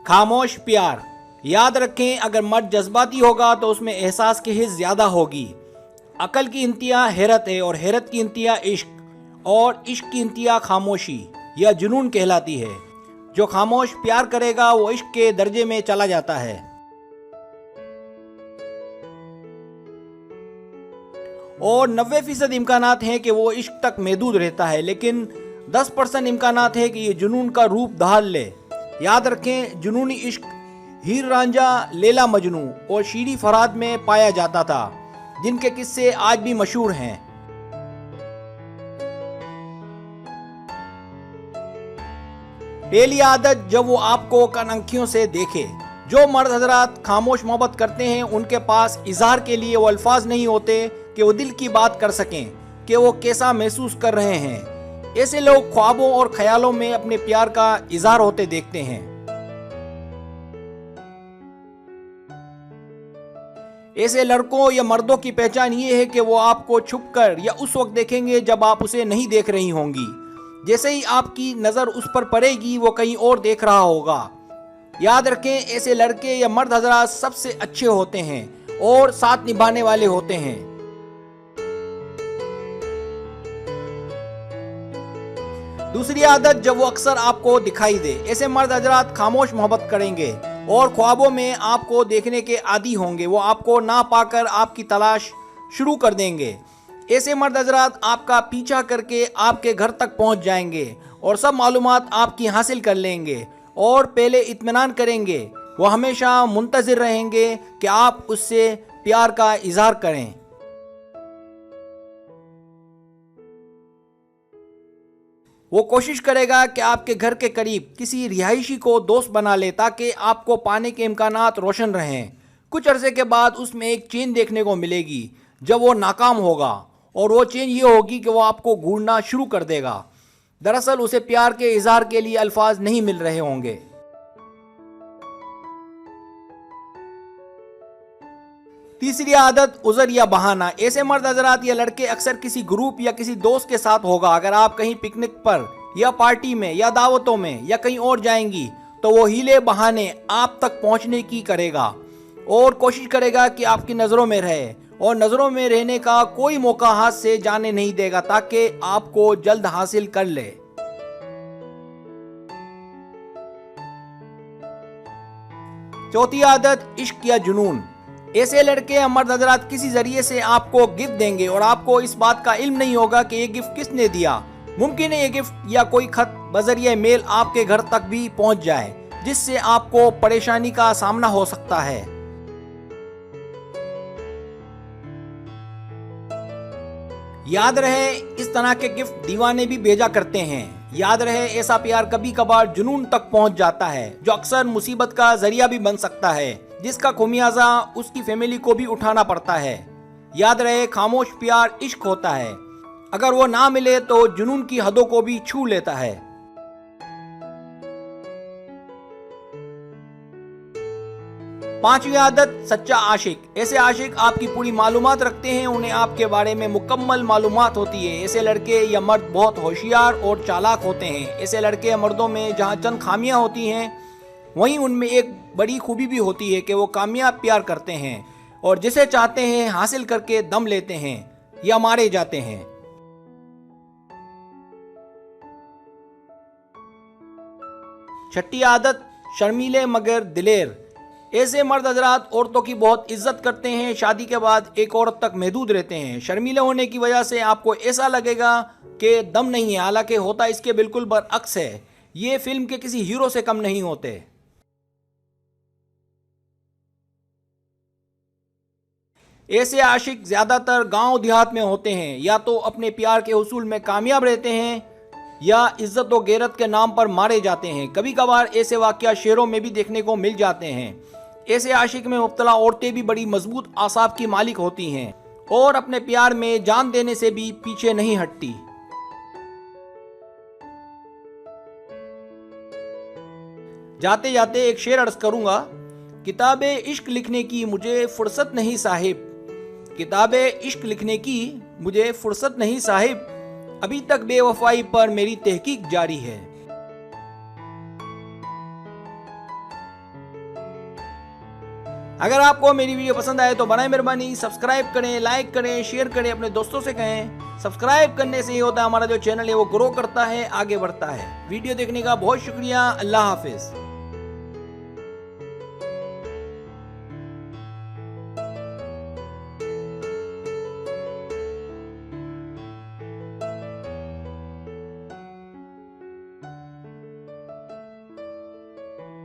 खामोश प्यार। याद रखें, अगर मर्द जज्बाती होगा तो उसमें एहसास की हिस्स ज़्यादा होगी। अकल की इंतहा हैरत है और हैरत की इंतहा इश्क और इश्क की इंतहा खामोशी या जुनून कहलाती है। जो खामोश प्यार करेगा वो इश्क के दर्जे में चला जाता है। और 90% इम्कानात हैं कि वो इश्क तक महदूद रहता है, लेकिन 10% इम्कानात है कि ये जुनून का रूप धार ले। याद रखें, जुनूनी इश्क हीर रांझा, लैला मजनू और शीरी फरहाद में पाया जाता था, जिनके किस्से आज भी मशहूर हैं। पहली आदत, जब वो आपको कनंखियों से देखे। जो मर्द हजरात खामोश मोहब्बत करते हैं उनके पास इजहार के लिए वो अल्फाज नहीं होते कि वो दिल की बात कर सकें कि वो कैसा महसूस कर रहे हैं। ऐसे लोग ख्वाबों और ख्यालों में अपने प्यार का इजहार होते देखते हैं। ऐसे लड़कों या मर्दों की पहचान ये है कि वो आपको छुपकर या उस वक्त देखेंगे जब आप उसे नहीं देख रही होंगी। जैसे ही आपकी नज़र उस पर पड़ेगी वो कहीं और देख रहा होगा। याद रखें, ऐसे लड़के या मर्द हजरात सबसे अच्छे होते हैं और साथ निभाने वाले होते हैं। दूसरी आदत, जब वो अक्सर आपको दिखाई दे। ऐसे मर्द हजरात खामोश मोहब्बत करेंगे और ख्वाबों में आपको देखने के आदी होंगे। वो आपको ना पाकर आपकी तलाश शुरू कर देंगे। ऐसे मर्द हजरात आपका पीछा करके आपके घर तक पहुंच जाएंगे और सब मालूमात आपकी हासिल कर लेंगे और पहले इत्मीनान करेंगे। वो हमेशा मुंतज़िर रहेंगे कि आप उससे प्यार का इजहार करें। वो कोशिश करेगा कि आपके घर के करीब किसी रिहायशी को दोस्त बना ले ताकि आपको पाने के इम्कानात रोशन रहें। कुछ अरसे के बाद उसमें एक चेन देखने को मिलेगी जब वो नाकाम होगा, और वो चेन ये होगी कि वो आपको घूरना शुरू कर देगा। दरअसल उसे प्यार के इजहार के लिए अल्फाज नहीं मिल रहे होंगे। तीसरी आदत, उज़र या बहाना। ऐसे मर्द हजरात या लड़के अक्सर किसी ग्रुप या किसी दोस्त के साथ होगा। अगर आप कहीं पिकनिक पर या पार्टी में या दावतों में या कहीं और जाएंगी तो वो हीले बहाने आप तक पहुंचने की करेगा और कोशिश करेगा कि आपकी नज़रों में रहे, और नज़रों में रहने का कोई मौका हाथ से जाने नहीं देगा ताकि आपको जल्द हासिल कर ले। चौथी आदत, इश्क या जुनून। ऐसे लड़के या मर्द हजरात किसी जरिए से आपको गिफ्ट देंगे और आपको इस बात का इल्म नहीं होगा कि ये गिफ्ट किसने दिया। मुमकिन है ये गिफ्ट या कोई खत बजरिए मेल आपके घर तक भी पहुंच जाए, जिससे आपको परेशानी का सामना हो सकता है। याद रहे, इस तरह के गिफ्ट दीवाने भी भेजा करते हैं। याद रहे, ऐसा प्यार कभी कभार जुनून तक पहुंच जाता है, जो अक्सर मुसीबत का जरिया भी बन सकता है, जिसका खुमियाजा उसकी फैमिली को भी उठाना पड़ता है। याद रहे, खामोश प्यार इश्क होता है। अगर वो ना मिले तो जुनून की हदों को भी छू लेता है। पांचवी आदत, सच्चा आशिक। ऐसे आशिक आपकी पूरी मालूमात रखते हैं, उन्हें आपके बारे में मुकम्मल मालूमात होती है। ऐसे लड़के या मर्द बहुत होशियार और चालाक होते हैं। ऐसे लड़के या मर्दों में जहां चंद खामियां होती हैं, वहीं उनमें एक बड़ी खूबी भी होती है कि वो कामयाब प्यार करते हैं और जिसे चाहते हैं हासिल करके दम लेते हैं या मारे जाते हैं। छठी आदत, शर्मीले मगर दिलेर। ऐसे मर्द हजरात औरतों की बहुत इज्जत करते हैं, शादी के बाद एक औरत तक महदूद रहते हैं। शर्मीले होने की वजह से आपको ऐसा लगेगा कि दम नहीं है, हालांकि होता इसके बिल्कुल बरअक्स है। ये फिल्म के किसी हीरो से कम नहीं होते। ऐसे आशिक ज्यादातर गांव देहात में होते हैं, या तो अपने प्यार के हुसूल में कामयाब रहते हैं या इज्जत और गैरत के नाम पर मारे जाते हैं। कभी कभार ऐसे वाकया शहरों में भी देखने को मिल जाते हैं। ऐसे आशिक में मुब्तला औरतें भी बड़ी मजबूत आसाब की मालिक होती हैं और अपने प्यार में जान देने से भी पीछे नहीं हटती। जाते जाते एक शेर अर्ज करूंगा, किताबे इश्क लिखने की मुझे फुर्सत नहीं साहिब, किताबे इश्क लिखने की मुझे फुर्सत नहीं साहिब, अभी तक बेवफाई पर मेरी तहकीक जारी है। अगर आपको मेरी वीडियो पसंद आए तो बनाए मेहरबानी सब्सक्राइब करें, लाइक करें, शेयर करें, अपने दोस्तों से कहें। सब्सक्राइब करने से ही होता है हमारा जो चैनल है वो ग्रो करता है, आगे बढ़ता है। वीडियो देखने का बहुत शुक्रिया। अल्लाह हाफिज।